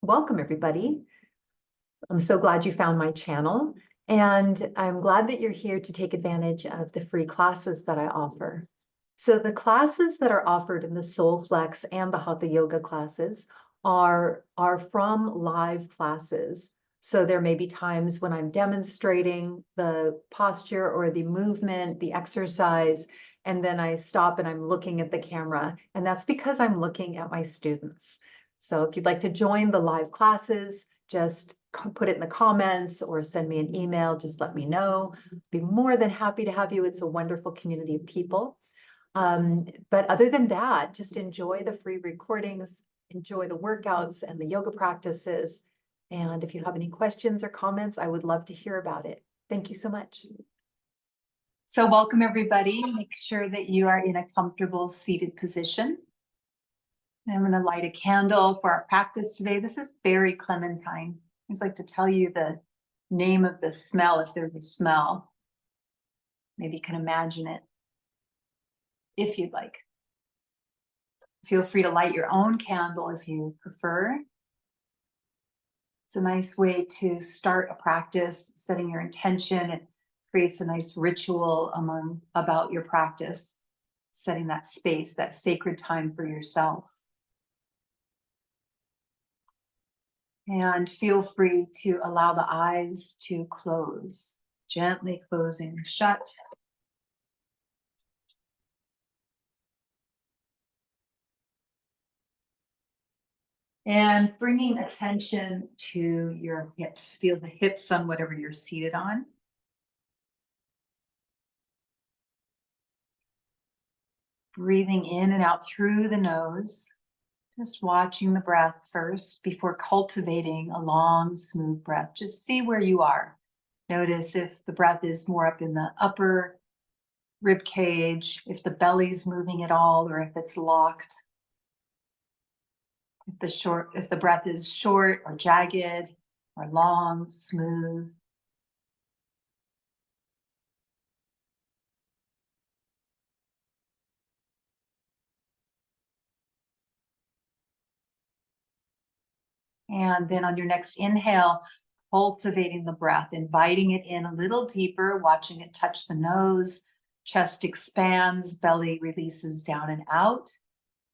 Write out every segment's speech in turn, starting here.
welcome everybody. I'm so glad you found my channel, and I'm glad that you're here to take advantage of the free classes that I offer. So the classes that are offered in the Soul Flex and the Hatha Yoga classes are from live classes. So there may be times when I'm demonstrating the posture or the movement, the exercise, and then I stop and I'm looking at the camera, and that's because I'm looking at my students. So if you'd like to join the live classes, just put it in the comments or send me an email, just let me know. Be more than happy to have you. It's a wonderful community of people. But other than that, just enjoy the free recordings, enjoy the workouts and the yoga practices. And if you have any questions or comments, I would love to hear about it. Thank you so much. So welcome everybody. Make sure that you are in a comfortable seated position. I'm going to light a candle for our practice today. This is berry clementine. I just like to tell you the name of the smell if there's a smell. Maybe you can imagine it if you'd like. Feel free to light your own candle if you prefer. It's a nice way to start a practice, setting your intention. It creates a nice ritual about your practice, setting that space, that sacred time for yourself. And feel free to allow the eyes to close, gently closing shut. And bringing attention to your hips. Feel the hips on whatever you're seated on. Breathing in and out through the nose. Just watching the breath first before cultivating a long, smooth breath. Just see where you are. Notice if the breath is more up in the upper rib cage, if the belly's moving at all, or if it's locked. If the breath is short or jagged or long, smooth. And then on your next inhale, cultivating the breath, inviting it in a little deeper, watching it touch the nose, chest expands, belly releases down and out,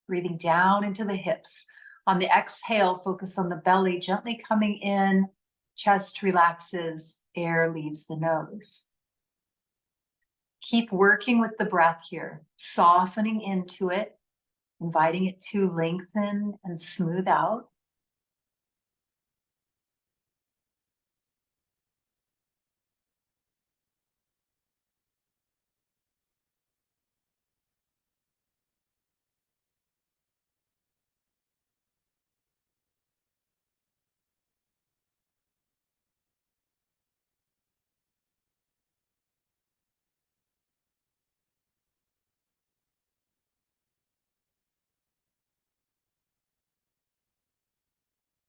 breathing down into the hips. On the exhale, focus on the belly gently coming in, chest relaxes, air leaves the nose. Keep working with the breath here, softening into it, inviting it to lengthen and smooth out.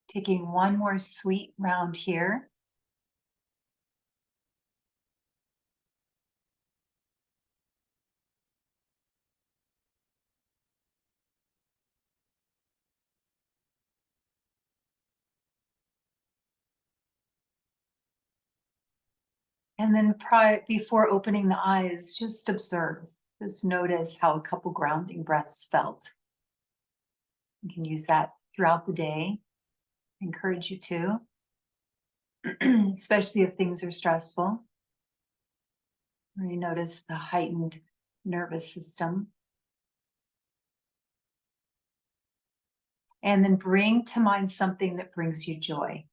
Taking one more sweet round here. And then before opening the eyes, just observe. Just notice how a couple grounding breaths felt. You can use that throughout the day. I encourage you to, especially if things are stressful, or you notice the heightened nervous system. And then bring to mind something that brings you joy.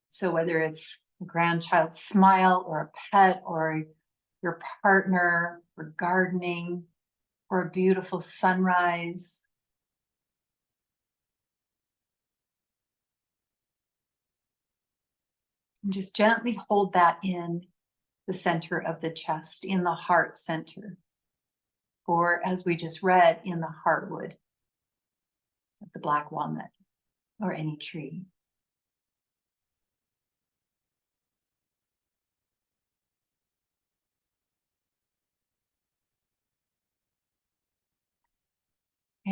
So whether it's a grandchild's smile or a pet or your partner or gardening or a beautiful sunrise. And just gently hold that in the center of the chest, in the heart center. Or as we just read, in the heartwood of the black walnut or any tree.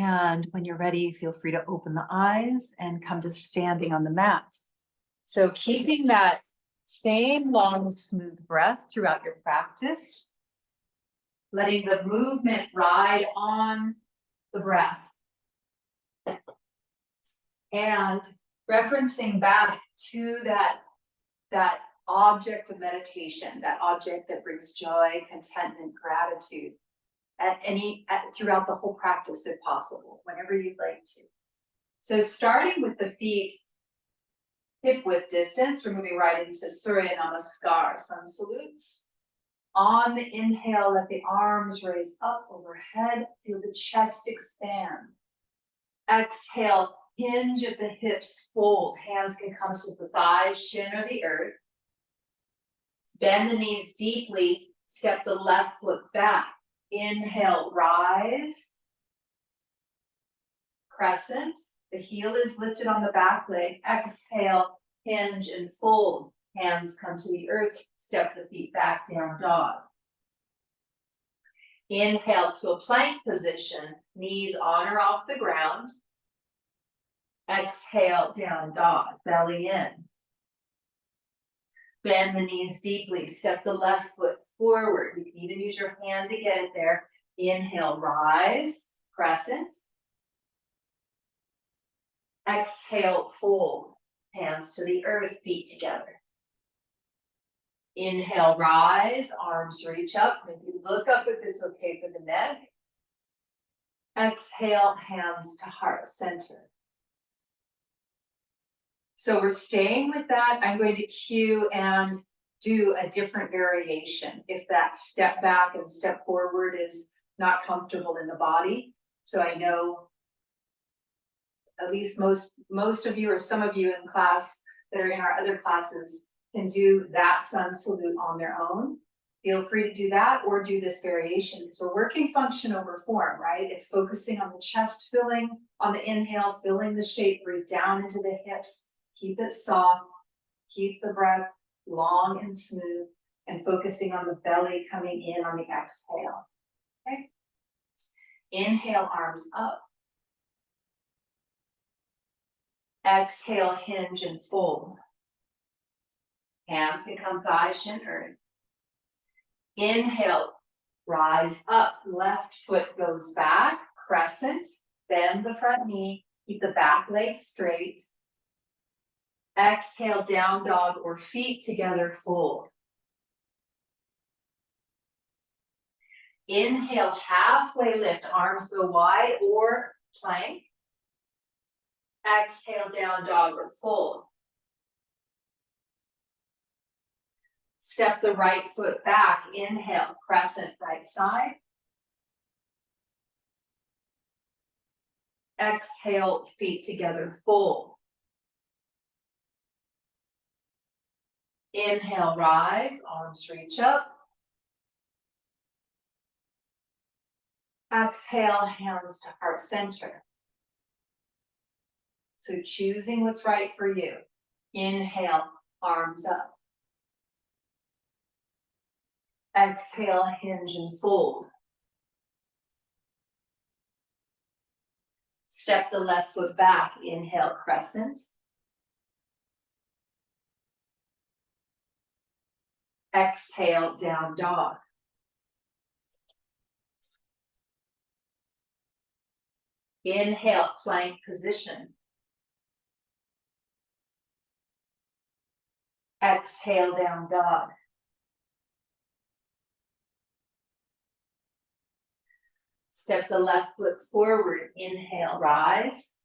And when you're ready, feel free to open the eyes and come to standing on the mat. So keeping that same long, smooth breath throughout your practice, letting the movement ride on the breath. And referencing back to that object of meditation, that object that brings joy, contentment, gratitude throughout the whole practice if possible, whenever you'd like to. So starting with the feet hip width distance, we're moving right into Surya Namaskar, sun salutes. On the inhale, let the arms raise up overhead, feel the chest expand. Exhale, hinge at the hips, fold. Hands can come to the thighs, shin, or the earth. Bend the knees deeply, step the left foot back. Inhale, rise. Crescent, the heel is lifted on the back leg. Exhale, hinge and fold. Hands come to the earth, step the feet back, down dog. Inhale to a plank position, knees on or off the ground. Exhale, down dog, belly in. Bend the knees deeply, step the left foot forward. You can even use your hand to get it there. Inhale, rise, crescent. Exhale, fold, hands to the earth, feet together. Inhale, rise, arms reach up. Maybe look up if it's okay for the neck. Exhale, hands to heart center. So we're staying with that. I'm going to cue and do a different variation if that step back and step forward is not comfortable in the body. So I know at least most of you or some of you in class that are in our other classes can do that sun salute on their own. Feel free to do that or do this variation. So we're working function over form, right? It's focusing on the chest filling, on the inhale, filling the shape, breathe down into the hips, keep it soft, keep the breath long and smooth, and focusing on the belly coming in on the exhale, okay? Inhale, arms up. Exhale, hinge and fold. Hands can come thighs, shin, earth. Inhale, rise up. Left foot goes back, crescent. Bend the front knee. Keep the back leg straight. Exhale, down dog or feet together, fold. Inhale, halfway lift. Arms go wide or plank. Exhale, down dog or fold. Step the right foot back. Inhale, crescent right side. Exhale, feet together, fold. Inhale, rise, arms reach up. Exhale, hands to heart center. So choosing what's right for you. Inhale, arms up. Exhale, hinge and fold. Step the left foot back. Inhale, crescent. Exhale, down dog. Inhale, plank position. Exhale, down dog. Step the left foot forward. Inhale, rise.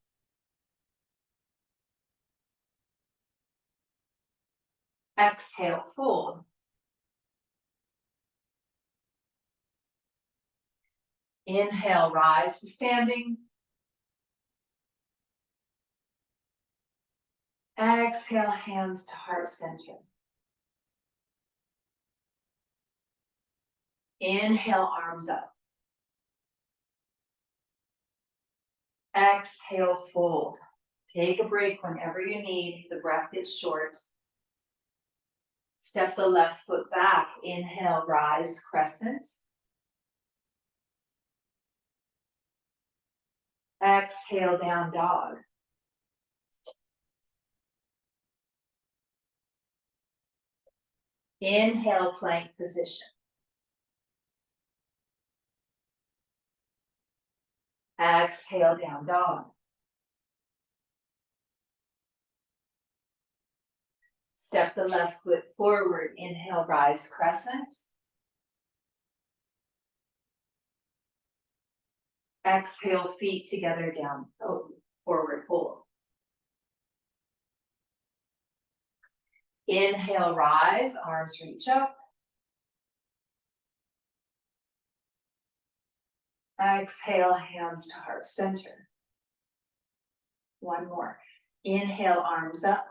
Exhale, fold. Inhale, rise to standing. Exhale, hands to heart center. Inhale, arms up. Exhale, fold. Take a break whenever you need if the breath gets short. Step the left foot back. Inhale, rise, crescent. Exhale, down dog. Inhale, plank position. Exhale, down dog. Step the left foot forward. Inhale, rise crescent. Exhale, feet together, down, forward fold. Inhale, rise, arms reach up. Exhale, hands to heart center. One more. Inhale, arms up.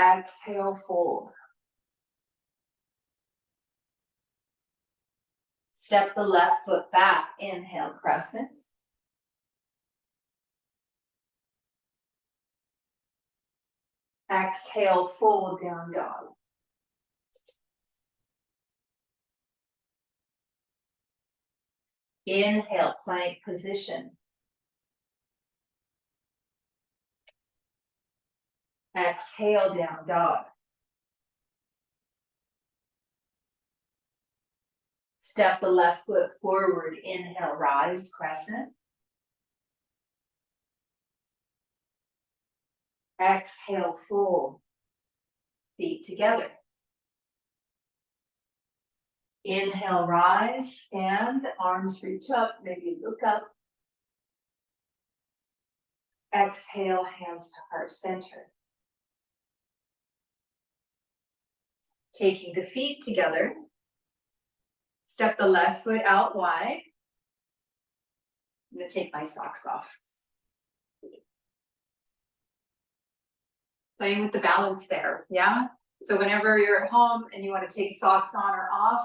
Exhale, fold. Step the left foot back. Inhale, crescent. Exhale, fold, down dog. Inhale, plank position. Exhale, down dog. Step the left foot forward. Inhale, rise, crescent. Exhale, fold. Feet together. Inhale, rise, stand, arms reach up, maybe look up. Exhale, hands to heart center. Taking the feet together. Step the left foot out wide. I'm going to take my socks off. Playing with the balance there, yeah? So whenever you're at home and you want to take socks on or off,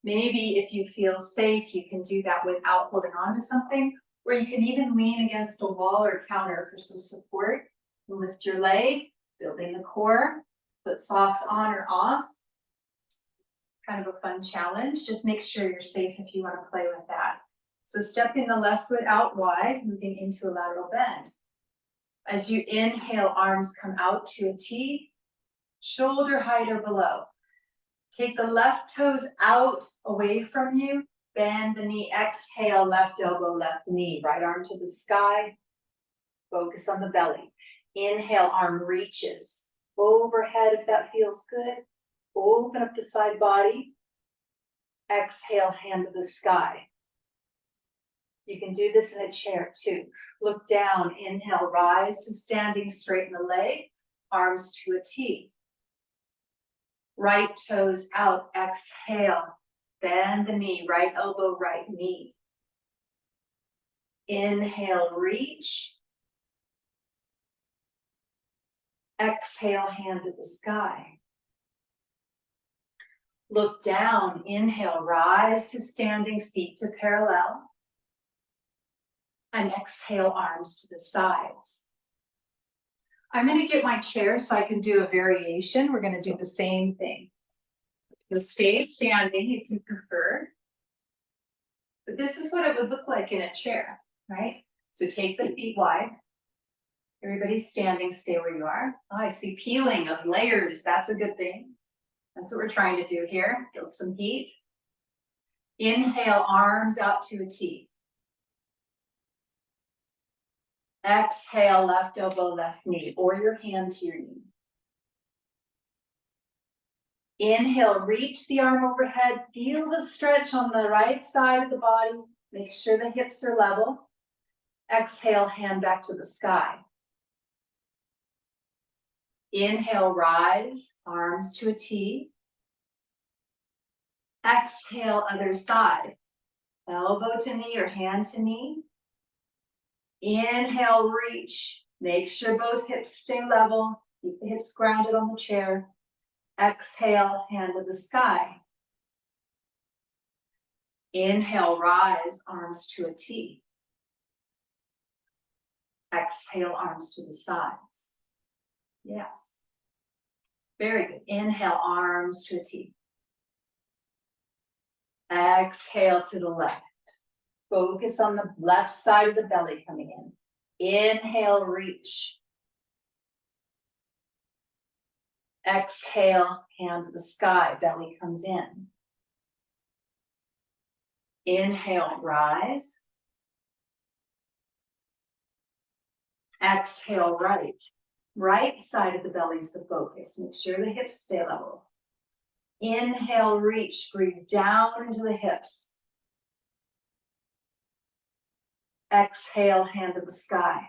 maybe if you feel safe, you can do that without holding on to something, or you can even lean against a wall or counter for some support. And lift your leg, building the core, put socks on or off. Kind of a fun challenge. Just make sure you're safe if you want to play with that. So stepping the left foot out wide, moving into a lateral bend. As you inhale, arms come out to a T, shoulder height or below. Take the left toes out away from you, bend the knee, exhale, left elbow, left knee, right arm to the sky, focus on the belly. Inhale, arm reaches overhead if that feels good. Open up the side body. Exhale, hand to the sky. You can do this in a chair too. Look down, inhale, rise to standing, straighten the leg, arms to a T. Right toes out, exhale, bend the knee, right elbow, right knee. Inhale, reach. Exhale, hand to the sky. Look down, inhale, rise to standing, feet to parallel. And exhale, arms to the sides. I'm going to get my chair so I can do a variation. We're going to do the same thing. You'll stay standing if you prefer. But this is what it would look like in a chair, right? So take the feet wide. Everybody's standing, stay where you are. Oh, I see peeling of layers. That's a good thing. That's what we're trying to do here. Build some heat. Inhale, arms out to a T. Exhale, left elbow, left knee, or your hand to your knee. Inhale, reach the arm overhead. Feel the stretch on the right side of the body. Make sure the hips are level. Exhale, hand back to the sky. Inhale, rise, arms to a T. Exhale, other side. Elbow to knee or hand to knee. Inhale, reach. Make sure both hips stay level. Keep the hips grounded on the chair. Exhale, hand to the sky. Inhale, rise, arms to a T. Exhale, arms to the sides. Yes. Very good. Inhale, arms to a T. Exhale to the left. Focus on the left side of the belly coming in. Inhale, reach. Exhale, hand to the sky, belly comes in. Inhale, rise. Exhale, right. Right side of the belly is the focus. Make sure the hips stay level. Inhale, reach, breathe down into the hips. Exhale, hand to the sky,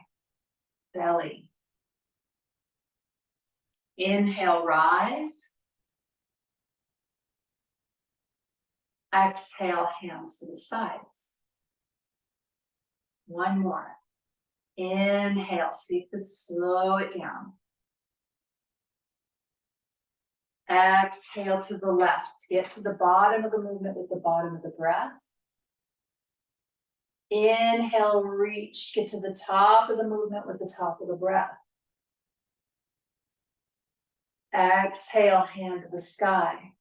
belly. Inhale, rise. Exhale, hands to the sides. One more. Inhale, see if you can slow it down. Exhale to the left. Get to the bottom of the movement with the bottom of the breath. Inhale, reach. Get to the top of the movement with the top of the breath. Exhale, hand to the sky.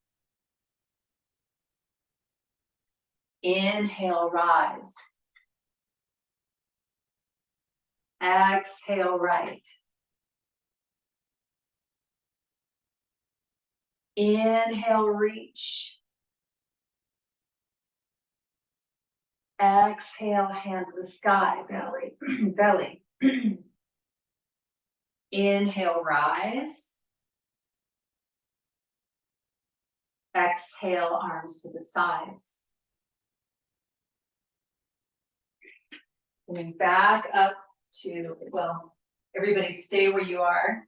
Inhale, rise. Exhale, right. Inhale, reach. Exhale, hand to the sky, belly, belly. Inhale, rise. Exhale, arms to the sides. Coming back up to, well, everybody stay where you are.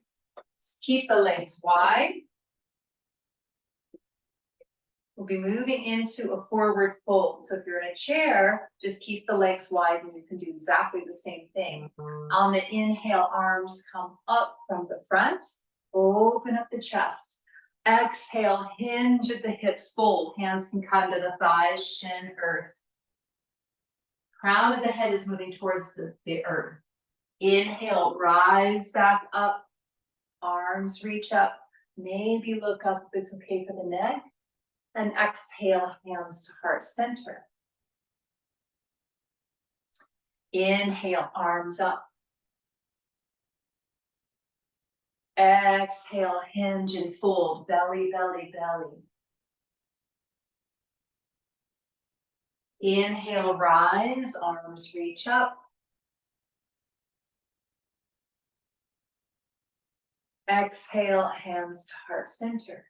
Keep the legs wide. We'll be moving into a forward fold. So if you're in a chair, just keep the legs wide and you can do exactly the same thing. On the inhale, arms come up from the front. Open up the chest. Exhale, hinge at the hips, fold. Hands can come to the thighs, shin, earth. Crown of the head is moving towards the earth. Inhale, rise back up. Arms reach up. Maybe look up if it's okay for the neck. And exhale, hands to heart center. Inhale, arms up. Exhale, hinge and fold, belly, belly, belly. Inhale, rise, arms reach up. Exhale, hands to heart center.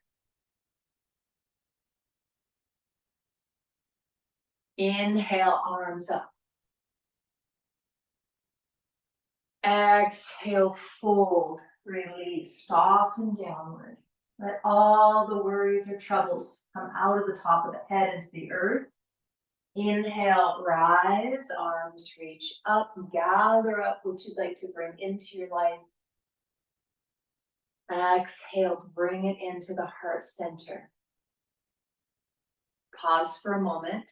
Inhale, arms up. Exhale, fold, release, soften downward. Let all the worries or troubles come out of the top of the head into the earth. Inhale, rise, arms reach up, gather up what you'd like to bring into your life. Exhale, bring it into the heart center. Pause for a moment.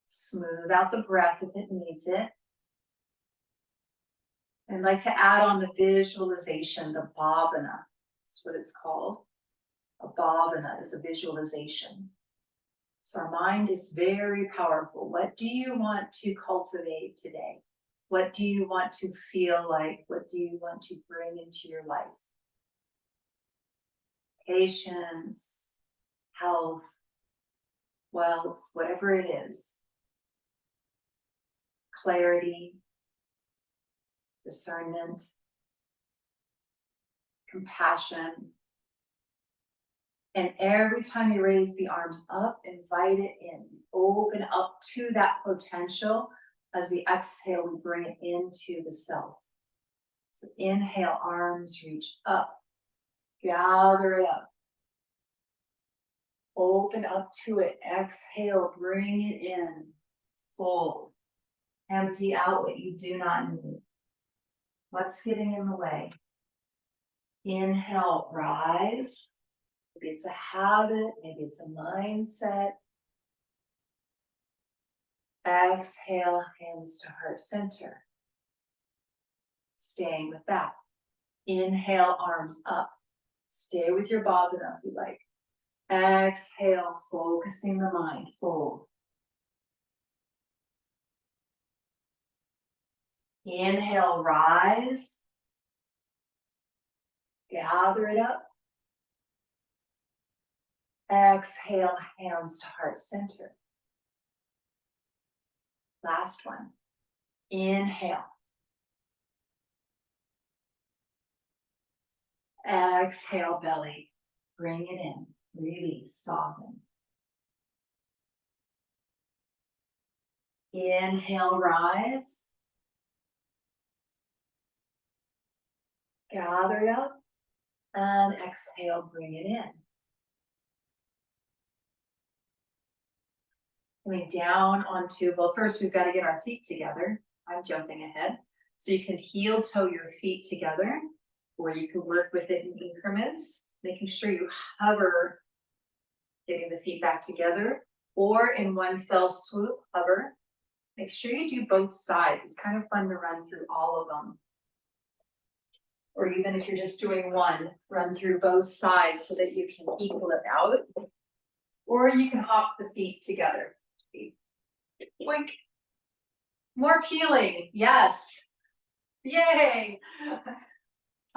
Smooth out the breath if it needs it. I'd like to add on the visualization, the bhavana. That's what it's called. A bhavana is a visualization. So our mind is very powerful. What do you want to cultivate today? What do you want to feel like? What do you want to bring into your life? Patience, health, wealth, whatever it is. Clarity, discernment, compassion. And every time you raise the arms up, invite it in. Open up to that potential. As we exhale, we bring it into the self. So inhale, arms reach up. Gather it up. Open up to it. Exhale, bring it in. Fold. Empty out what you do not need. What's getting in the way? Inhale, rise. Maybe it's a habit, maybe it's a mindset. Exhale, hands to heart center. Staying with that. Inhale, arms up. Stay with your bhavana if you like. Exhale, focusing the mind, fold. Inhale, rise. Gather it up. Exhale, hands to heart center. Last one. Inhale. Exhale, belly. Bring it in. Release, soften. Inhale, rise. Gather it up. And exhale, bring it in. Coming down onto, well, first we've got to get our feet together. I'm jumping ahead. So you can heel toe your feet together, or you can work with it in increments, making sure you hover, getting the feet back together, or in one fell swoop, hover. Make sure you do both sides. It's kind of fun to run through all of them. Or even if you're just doing one, run through both sides so that you can equal it out. Or you can hop the feet together. Boink. More peeling, yes. Yay.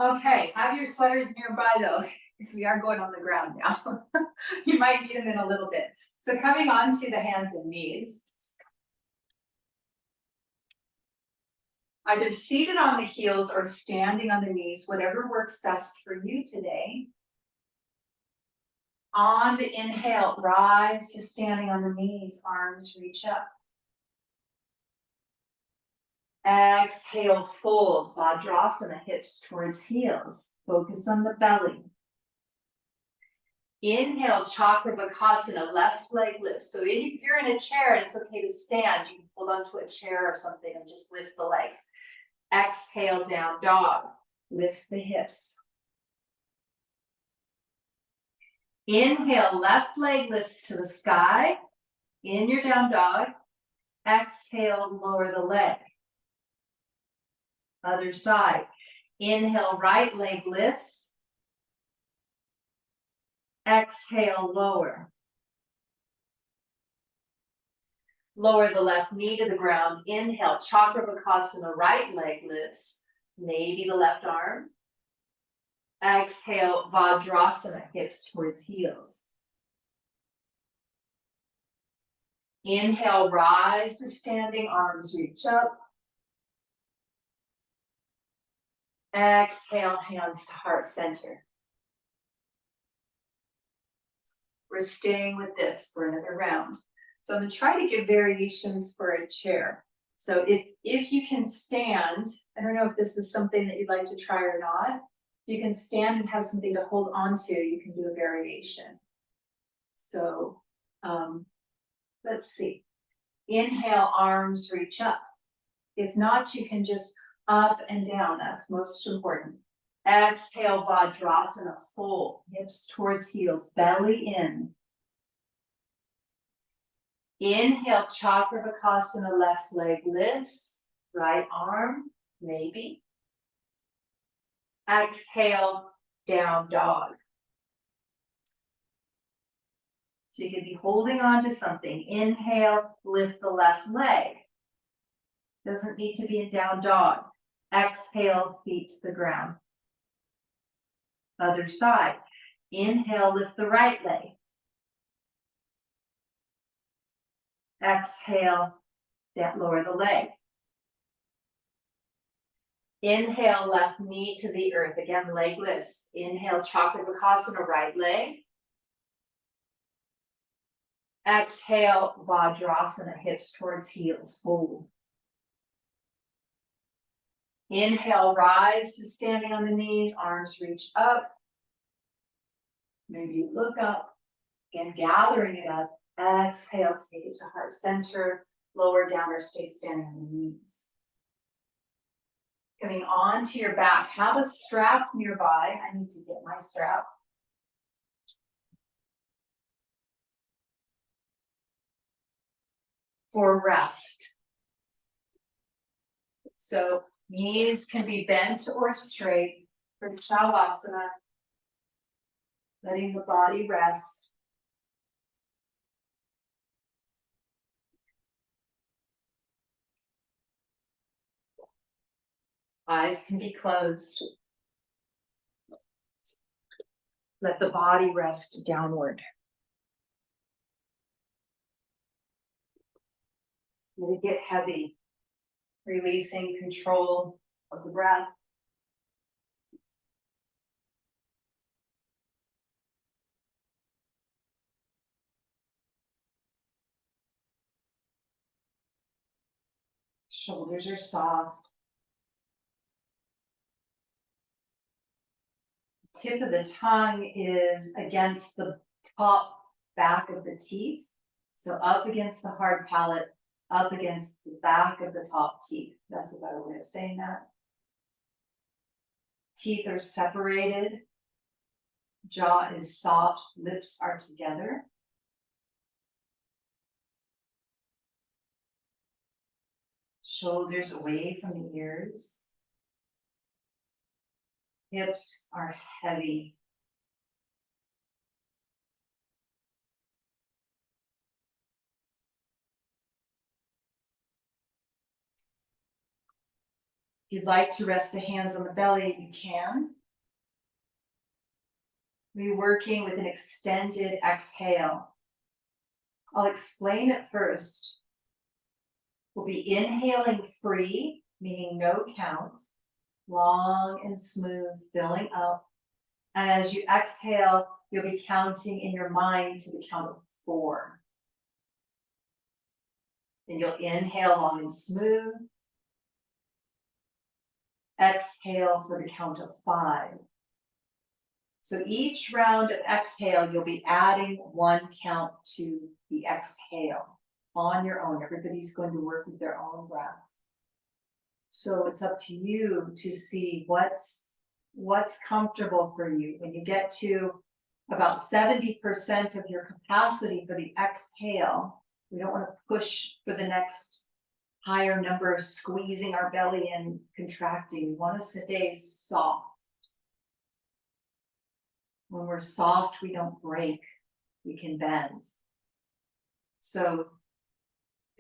Okay, have your sweaters nearby though, because we are going on the ground now. You might need them in a little bit. So coming onto the hands and knees. Either seated on the heels or standing on the knees, whatever works best for you today. On the inhale, rise to standing on the knees, arms reach up. Exhale, fold, Vajrasana, hips towards heels. Focus on the belly. Inhale, Chakravakasana, left leg lifts. So if you're in a chair and it's okay to stand, you can hold onto a chair or something and just lift the legs. Exhale, down dog. Lift the hips. Inhale, left leg lifts to the sky. In your down dog. Exhale, lower the leg. Other side. Inhale, right leg lifts. Exhale, lower. Lower the left knee to the ground. Inhale, Chakravakasana, right leg lifts. Maybe the left arm. Exhale, Vajrasana, hips towards heels. Inhale, rise to standing, arms reach up. Exhale, hands to heart center. We're staying with this for another round. So I'm going to try to give variations for a chair. So if you can stand, I don't know if this is something that you'd like to try or not. If you can stand and have something to hold on to, you can do a variation. So let's see. Inhale, arms reach up. If not, you can just up and down. That's most important. Exhale, Vajrasana, fold, hips towards heels, belly in. Inhale, Chakravakasana, left leg lifts, right arm, maybe. Exhale, down dog. So you can be holding on to something. Inhale, lift the left leg. Doesn't need to be a down dog. Exhale, feet to the ground. Other side. Inhale, lift the right leg. Exhale, lower the leg. Inhale, left knee to the earth. Again, leg lifts. Inhale, Chakravakasana, right leg. Exhale, Vajrasana, hips towards heels. Fold. Inhale, rise to standing on the knees, arms reach up. Maybe you look up. Again, gathering it up. Exhale, take it to heart center. Lower down or stay standing on the knees. Coming onto your back, have a strap nearby. I need to get my strap. For rest. So knees can be bent or straight for Shavasana. Letting the body rest. Eyes can be closed. Let the body rest downward. Let it get heavy, releasing control of the breath. Shoulders are soft. Tip of the tongue is against the top back of the teeth. So up against the hard palate, up against the back of the top teeth. That's a better way of saying that. Teeth are separated. Jaw is soft, lips are together. Shoulders away from the ears. Hips are heavy. If you'd like to rest the hands on the belly, you can. We're working with an extended exhale. I'll explain it first. We'll be inhaling free, meaning no count, long and smooth, filling up. And as you exhale, you'll be counting in your mind to the count of 4. Then you'll inhale long and smooth. Exhale for the count of 5. So each round of exhale, you'll be adding 1 count to the exhale on your own. Everybody's going to work with their own breath. So it's up to you to see what's comfortable for you. When you get to about 70% of your capacity for the exhale, we don't want to push for the next higher number, squeezing our belly and contracting. We want to stay soft. When we're soft, we don't break, we can bend. So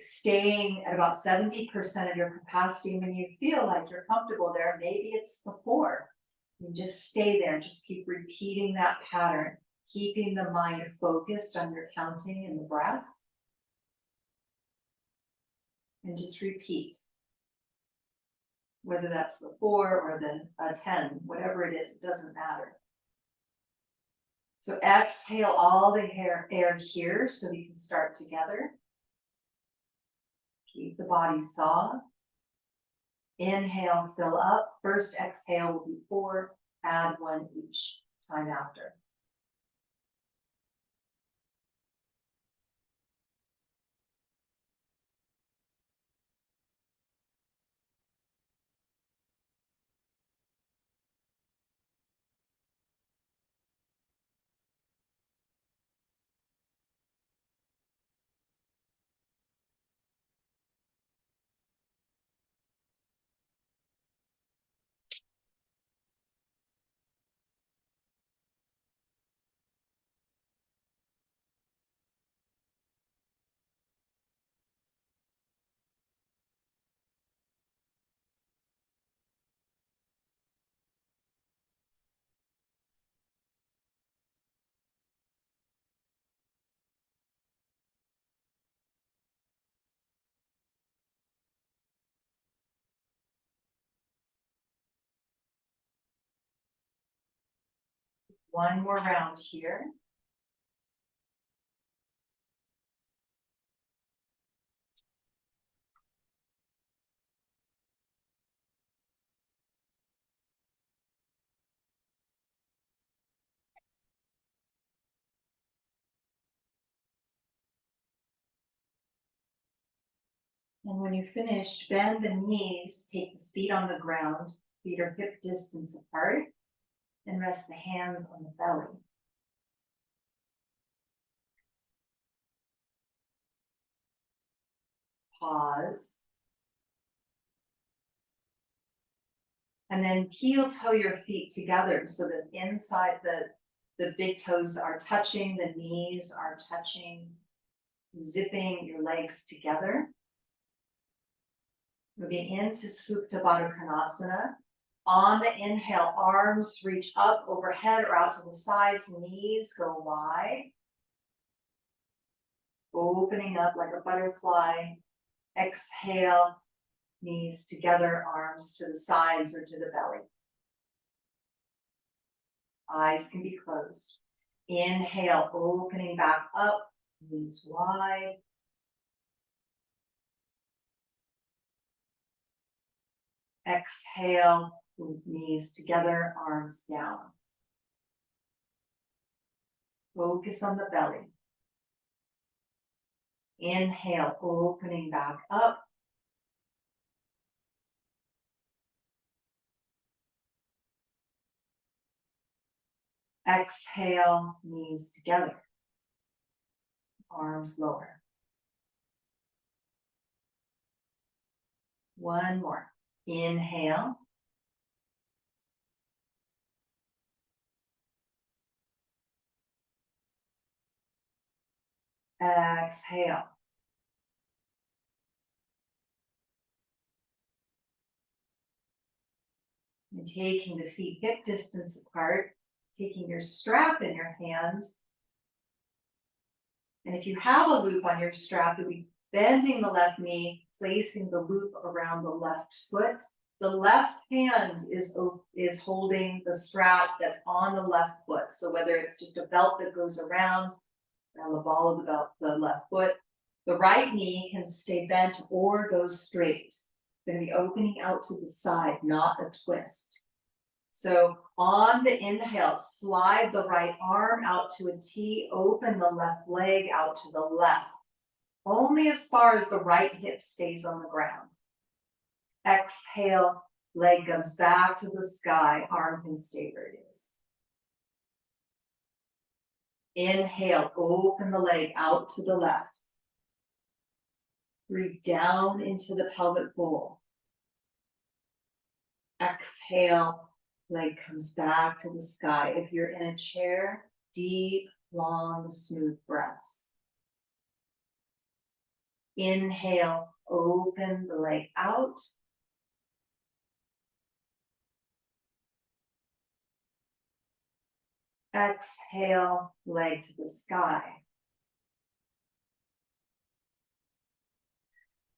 staying at about 70% of your capacity, when you feel like you're comfortable there, maybe it's before. You just stay there, just keep repeating that pattern, keeping the mind focused on your counting and the breath. And just repeat. Whether that's the 4 or the 10, whatever it is, it doesn't matter. So exhale all the air here so we can start together. Keep the body soft. Inhale, fill up. First exhale will be 4, add 1 each time after. One more round here. And when you're finished, bend the knees, take the feet on the ground, feet are hip distance apart, and rest the hands on the belly. Pause. And then heel toe your feet together so that inside the big toes are touching, the knees are touching, zipping your legs together. Moving into Supta Baddha Konasana. On the inhale, arms reach up overhead or out to the sides, knees go wide. Opening up like a butterfly. Exhale, knees together, arms to the sides or to the belly. Eyes can be closed. Inhale, opening back up, knees wide. Exhale, knees together, arms down. Focus on the belly. Inhale, opening back up. Exhale, knees together, arms lower. One more. Inhale. Exhale. And taking the feet hip distance apart, taking your strap in your hand. And if you have a loop on your strap, you'll be bending the left knee, placing the loop around the left foot. The left hand is holding the strap that's on the left foot. So whether it's just a belt that goes around the ball of the belt, the left foot, the right knee can stay bent or go straight. Going to be opening out to the side, not a twist. So on the inhale, slide the right arm out to a T, open the left leg out to the left, only as far as the right hip stays on the ground. Exhale, leg comes back to the sky, arm can stay where it is. Inhale, open the leg out to the left. Breathe down into the pelvic bowl. Exhale, leg comes back to the sky. If you're in a chair, deep, long, smooth breaths. Inhale, open the leg out. Exhale, leg to the sky.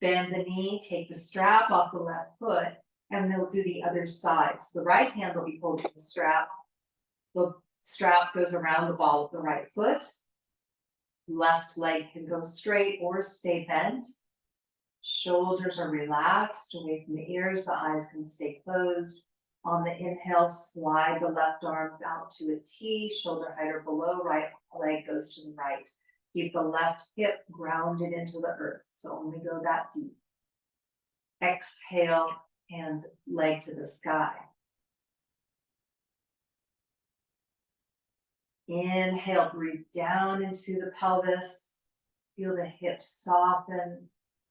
Bend the knee, take the strap off the left foot, and we'll do the other side. So the right hand will be holding the strap. The strap goes around the ball of the right foot. Left leg can go straight or stay bent. Shoulders are relaxed away from the ears. The eyes can stay closed. On the inhale, slide the left arm out to a T, shoulder height or below, right leg goes to the right. Keep the left hip grounded into the earth, so only go that deep. Exhale, and leg to the sky. Inhale, breathe down into the pelvis. Feel the hips soften.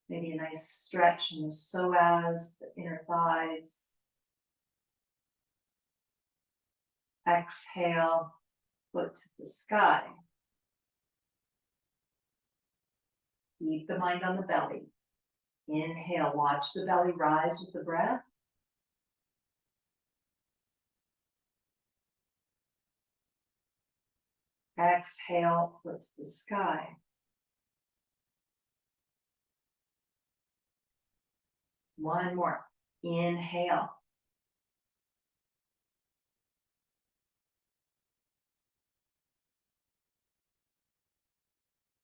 Maybe a nice stretch in the psoas, the inner thighs. Exhale, foot to the sky. Keep the mind on the belly. Inhale, watch the belly rise with the breath. Exhale, foot to the sky. One more. Inhale.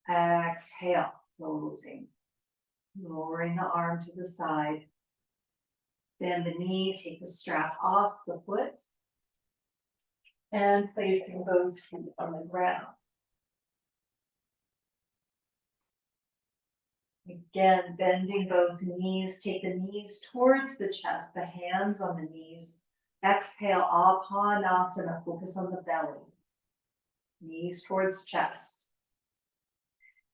Exhale, closing. Lowering the arm to the side. Bend the knee, take the strap off the foot. And placing both feet on the ground. Again, bending both knees, take the knees towards the chest, the hands on the knees. Exhale, Apanasana, focus on the belly. Knees towards chest.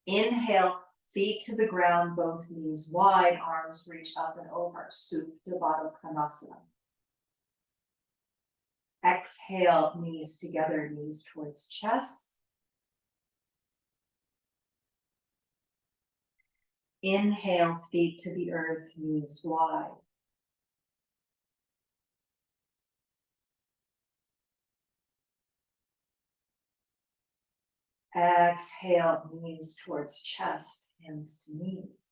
Inhale, feet to the ground, both knees wide, arms reach up and over, Supta Baddha Konasana. Exhale, knees together, knees towards chest. Inhale, feet to the earth, knees wide. Exhale, knees towards chest, hands to knees.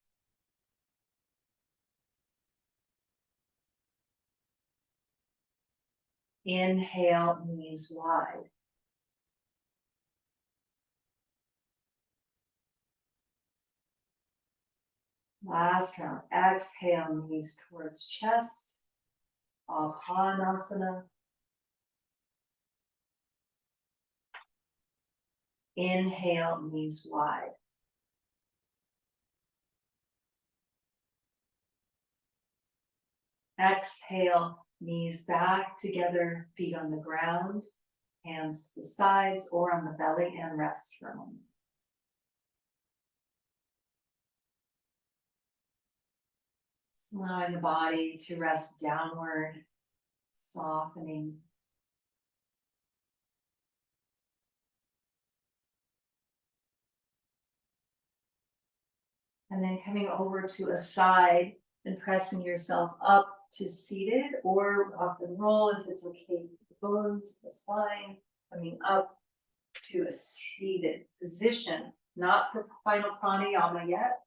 Inhale, knees wide. Last round. Exhale, knees towards chest. Apanasana. Inhale, knees wide. Exhale, knees back together, feet on the ground, hands to the sides or on the belly, and rest for a moment. Allowing the body to rest downward, softening. And then coming over to a side and pressing yourself up to seated or rock and roll if it's okay with the bones, the spine, coming up to a seated position, not for final pranayama yet.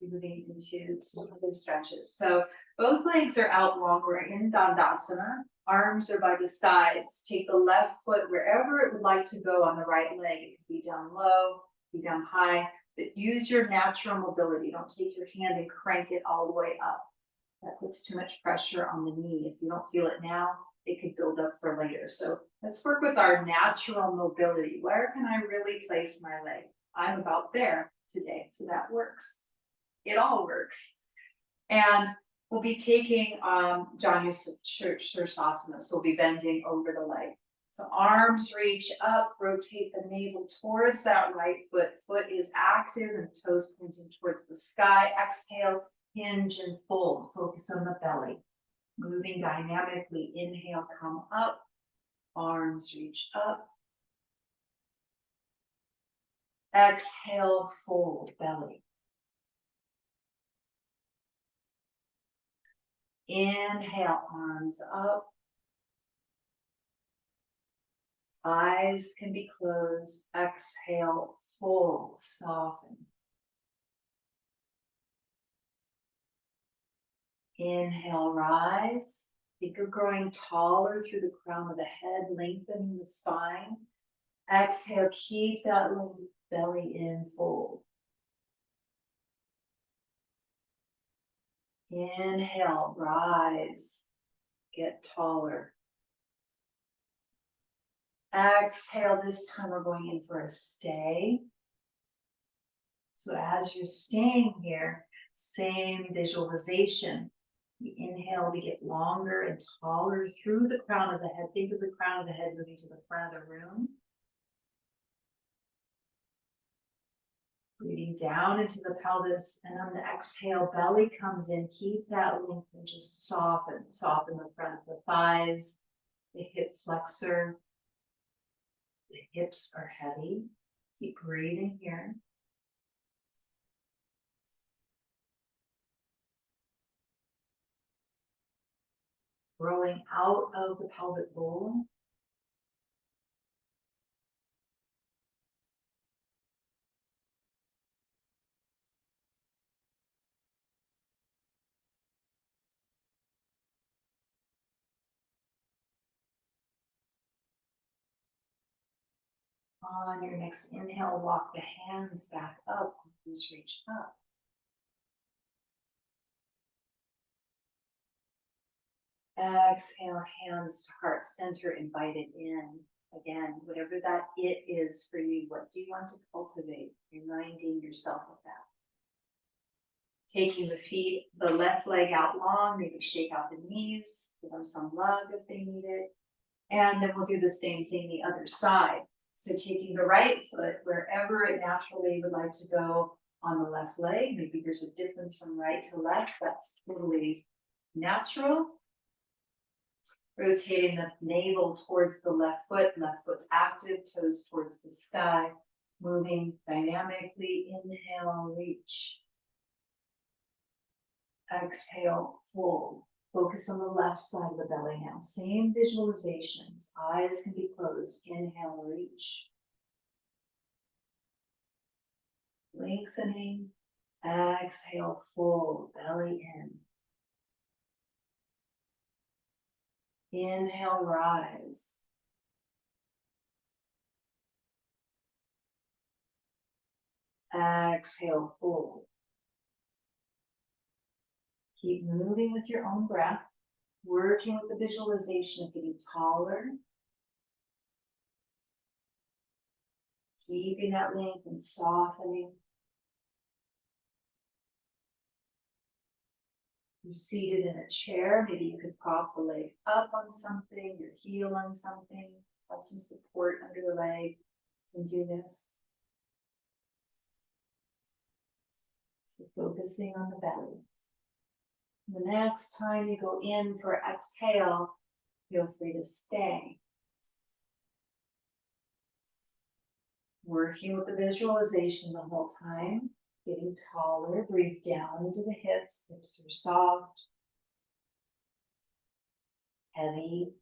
Moving into some other stretches. So both legs are out long. We're in Dandasana. Arms are by the sides. Take the left foot wherever it would like to go on the right leg. It could be down low, be down high, but use your natural mobility. Don't take your hand and crank it all the way up. That puts too much pressure on the knee. If you don't feel it now, it could build up for later. So let's work with our natural mobility. Where can I really place my leg? I'm about there today, so that works. It all works. And we'll be taking Janu Sirsasana. So we'll be bending over the leg. So arms reach up, rotate the navel towards that right foot. Foot is active and toes pointing towards the sky. Exhale, hinge and fold. Focus on the belly. Moving dynamically. Inhale, come up. Arms reach up. Exhale, fold, belly. Inhale, arms up. Eyes can be closed. Exhale, fold, soften. Inhale, rise. Think of growing taller through the crown of the head, lengthening the spine. Exhale, keep that length, belly in, fold. Inhale, rise, get taller. Exhale, this time we're going in for a stay. So as you're staying here, same visualization. We inhale, we get longer and taller through the crown of the head. Think of the crown of the head moving to the front of the room. Breathing down into the pelvis, and on the exhale, belly comes in. Keep that length and just soften. Soften the front of the thighs, the hip flexor. The hips are heavy. Keep breathing here. Growing out of the pelvic bowl. On your next inhale, walk the hands back up, arms reach up. Exhale, hands to heart center, invite it in. Again, whatever that it is for you, what do you want to cultivate? Reminding yourself of that. Taking the feet, the left leg out long, maybe shake out the knees, give them some love if they need it. And then we'll do the same thing the other side. So taking the right foot wherever it naturally would like to go on the left leg. Maybe there's a difference from right to left. That's totally natural. Rotating the navel towards the left foot's active, toes towards the sky. Moving dynamically, inhale, reach. Exhale, fold. Focus on the left side of the belly now. Same visualizations. Eyes can be closed. Inhale, reach. Lengthening. Exhale, fold. Belly in. Inhale, rise. Exhale, fold. Keep moving with your own breath, working with the visualization of getting taller. Keeping that length and softening. You're seated in a chair. Maybe you could prop the leg up on something, your heel on something. Have some support under the leg. And do this. So focusing on the belly. The next time you go in for exhale, feel free to stay. Working with the visualization the whole time. Getting taller. Breathe down into the hips. Hips are soft. Heavy.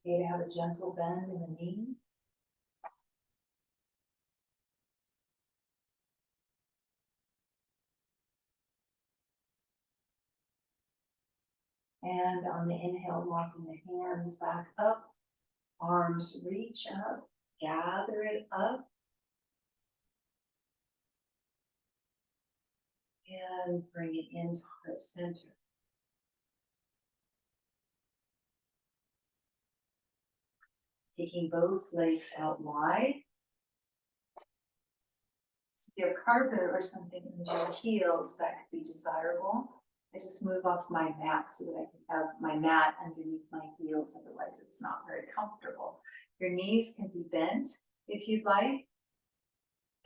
Okay to have a gentle bend in the knee. And on the inhale, walking the hands back up. Arms reach up. Gather it up. And bring it into heart center. Taking both legs out wide. So if you have carpet or something under your heels, that could be desirable. I just move off my mat so that I can have my mat underneath my heels, otherwise it's not very comfortable. Your knees can be bent if you'd like.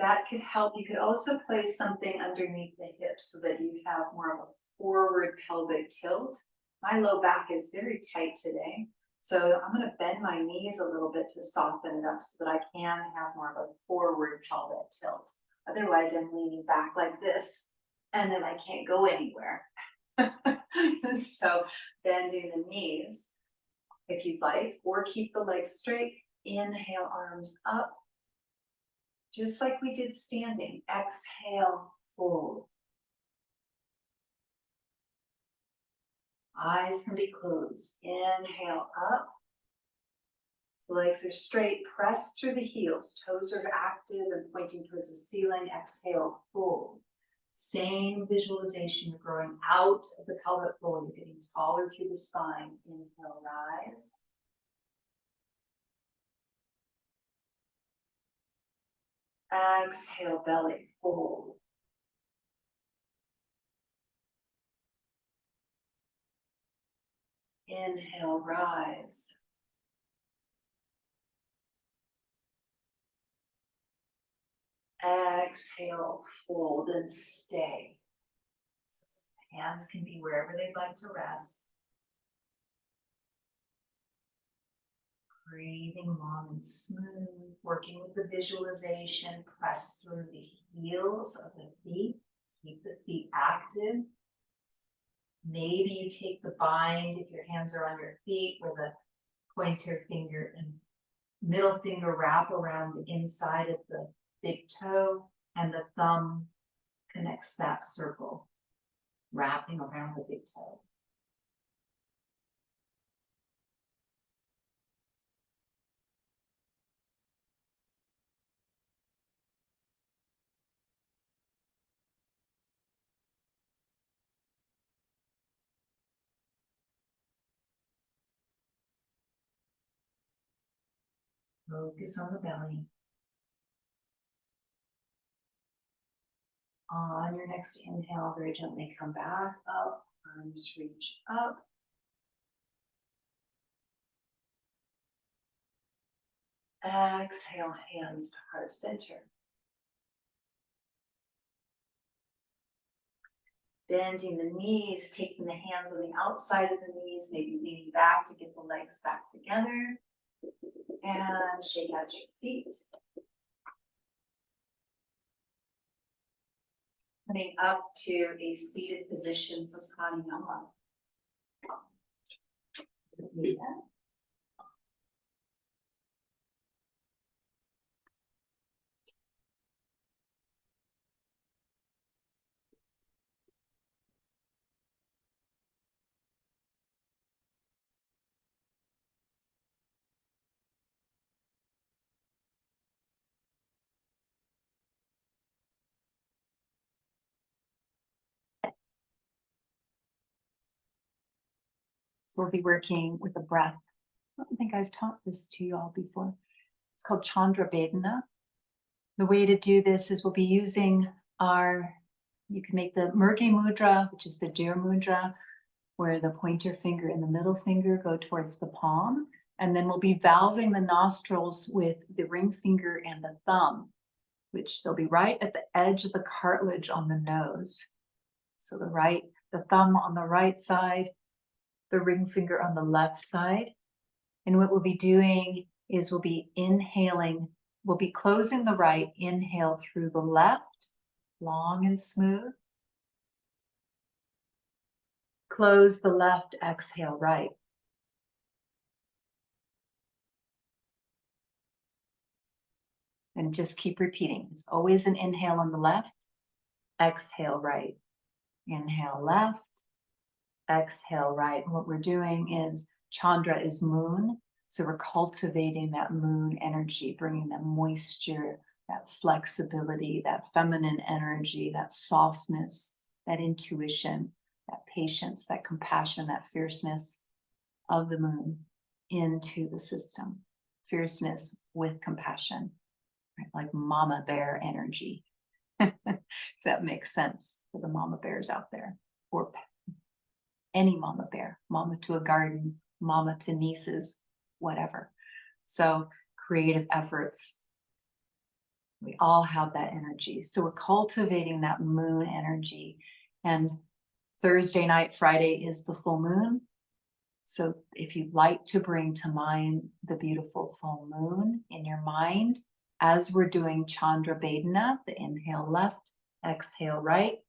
That could help. You could also place something underneath the hips so that you have more of a forward pelvic tilt. My low back is very tight today. So I'm going to bend my knees a little bit to soften it up so that I can have more of a forward pelvic tilt. Otherwise, I'm leaning back like this, and then I can't go anywhere. So bending the knees, if you'd like, or keep the legs straight. Inhale, arms up. Just like we did standing. Exhale, fold. Eyes can be closed. Inhale, up. Legs are straight. Press through the heels. Toes are active and pointing towards the ceiling. Exhale, fold. Same visualization. You're growing out of the pelvic floor. You're getting taller through the spine. Inhale, rise. Exhale, belly, fold. Inhale, rise. Exhale, fold and stay. So hands can be wherever they'd like to rest. Breathing long and smooth, working with the visualization. Press through the heels of the feet. Keep the feet active. Maybe you take the bind if your hands are on your feet, where the pointer finger and middle finger wrap around the inside of the big toe, and the thumb connects that circle, wrapping around the big toe. Focus on the belly. On your next inhale, very gently come back up, Arms reach up. Exhale, hands to heart center. Bending the knees, taking the hands on the outside of the knees, maybe leaning back to get the legs back together. And shake out your feet. Coming up to a seated position for Pranayama. So we'll be working with the breath. I don't think I've taught this to you all before. It's called Chandra Vedana. The way to do this is we'll be using you can make the Murgi Mudra, which is the deer mudra, where the pointer finger and the middle finger go towards the palm. And then we'll be valving the nostrils with the ring finger and the thumb, which they'll be right at the edge of the cartilage on the nose. So the thumb on the right side, the ring finger on the left side. And what we'll be doing is we'll be inhaling, we'll be closing the right, inhale through the left, long and smooth. Close the left, exhale right. And just keep repeating. It's always an inhale on the left, exhale right. Inhale left, exhale right. And what we're doing is Chandra is moon. So we're cultivating that moon energy, bringing that moisture, that flexibility, that feminine energy, that softness, that intuition, that patience, that compassion, that fierceness of the moon into the system. Fierceness with compassion, right? Like mama bear energy. If that makes sense for the mama bears out there, or any mama bear, mama to a garden, mama to nieces, whatever. So creative efforts, we all have that energy. So we're cultivating that moon energy. And Thursday night, Friday is the full moon. So if you'd like to bring to mind the beautiful full moon in your mind, as we're doing Chandra Vedana, the inhale left, exhale right.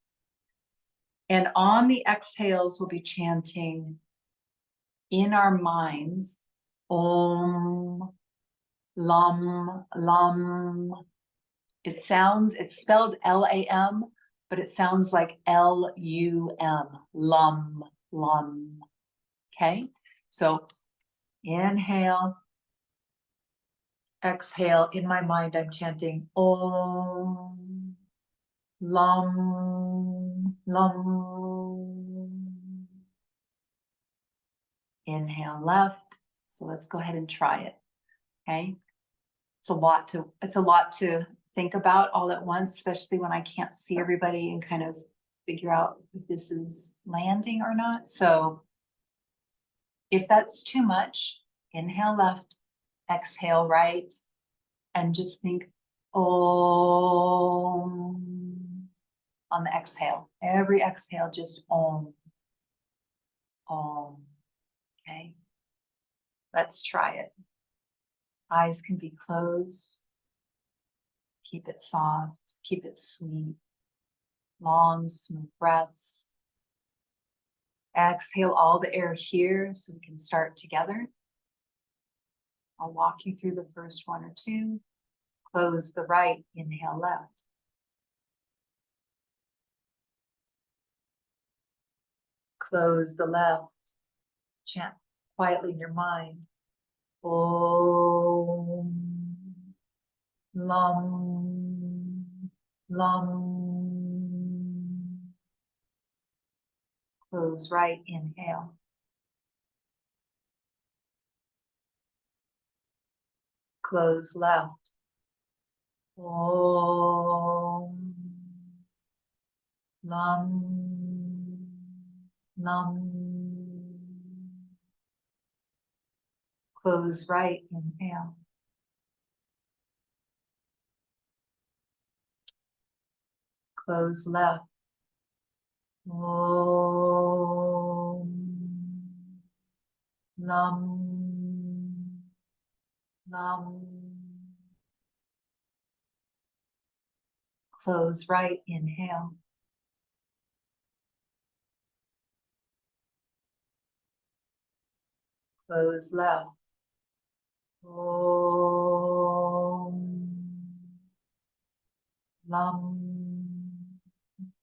And on the exhales, we'll be chanting in our minds, Om, Lam, Lam. It's spelled L-A-M, but it sounds like L-U-M, Lum, Lum. Okay, so inhale, exhale. In my mind, I'm chanting Om, Lum, Lum. Inhale left. So let's go ahead and try it. Okay, it's a lot to think about all at once, especially when I can't see everybody and kind of figure out if this is landing or not. So if that's too much, inhale left, exhale right, and just think Om on the exhale. Every exhale, just Om, Om. Okay, let's try it. Eyes can be closed. Keep it soft, keep it sweet. Long, smooth breaths. Exhale all the air here so we can start together. I'll walk you through the first one or two. Close the right, inhale left. Close the left. Chant quietly in your mind. Om, Lam, Lam. Close right, inhale. Close left. Om, Lam, Lum. Close right, inhale. Close left. Om. Lum. Lum. Close right, inhale. Close left. Om. Lum.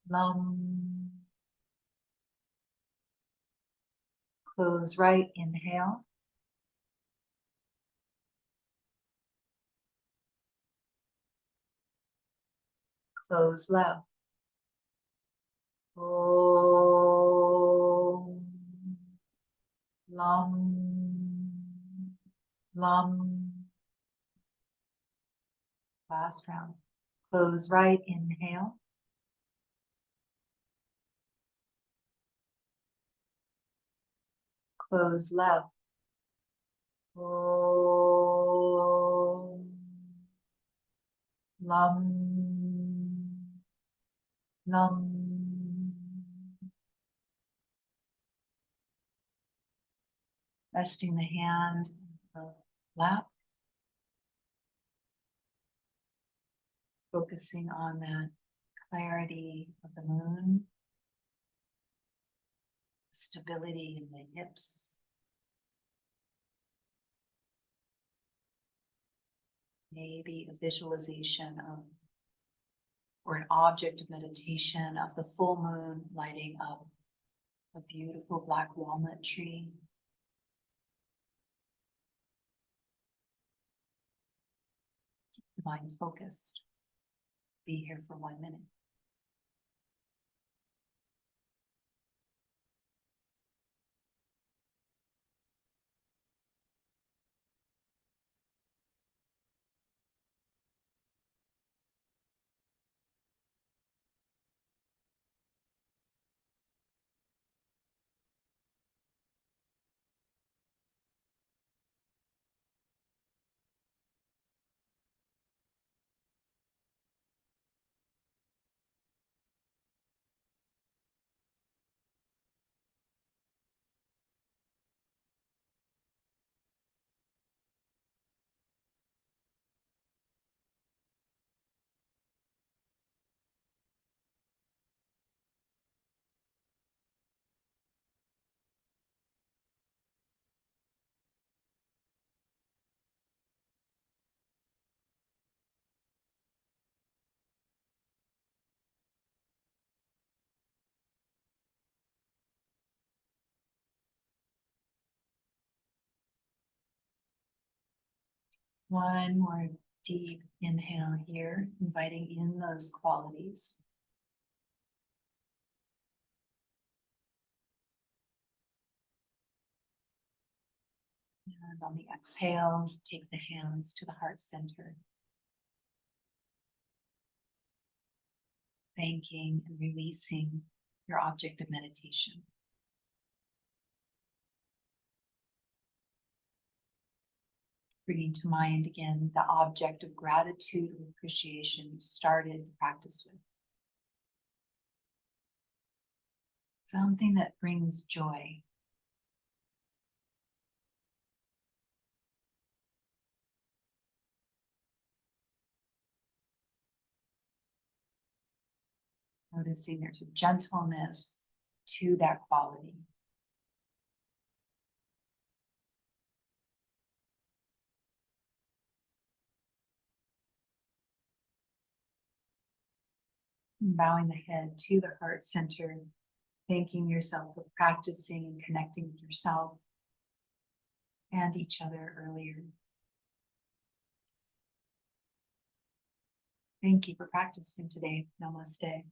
Lum. Close right, inhale. Close left. Om. Lum. Lum. Last round. Close right, inhale. Close left. Om. Lum. Lum. Resting the hand on the lap. Focusing on that clarity of the moon. Stability in the hips. Maybe a visualization of, or an object of meditation of the full moon lighting up a beautiful black walnut tree. Keep the mind focused. Be here for 1 minute. One more deep inhale here, inviting in those qualities. And on the exhales, take the hands to the heart center. Thanking and releasing your object of meditation. Bringing to mind again the object of gratitude and appreciation you started the practice with. Something that brings joy. Noticing there's a gentleness to that quality. And bowing the head to the heart center, thanking yourself for practicing and connecting with yourself and each other earlier. Thank you for practicing today. Namaste.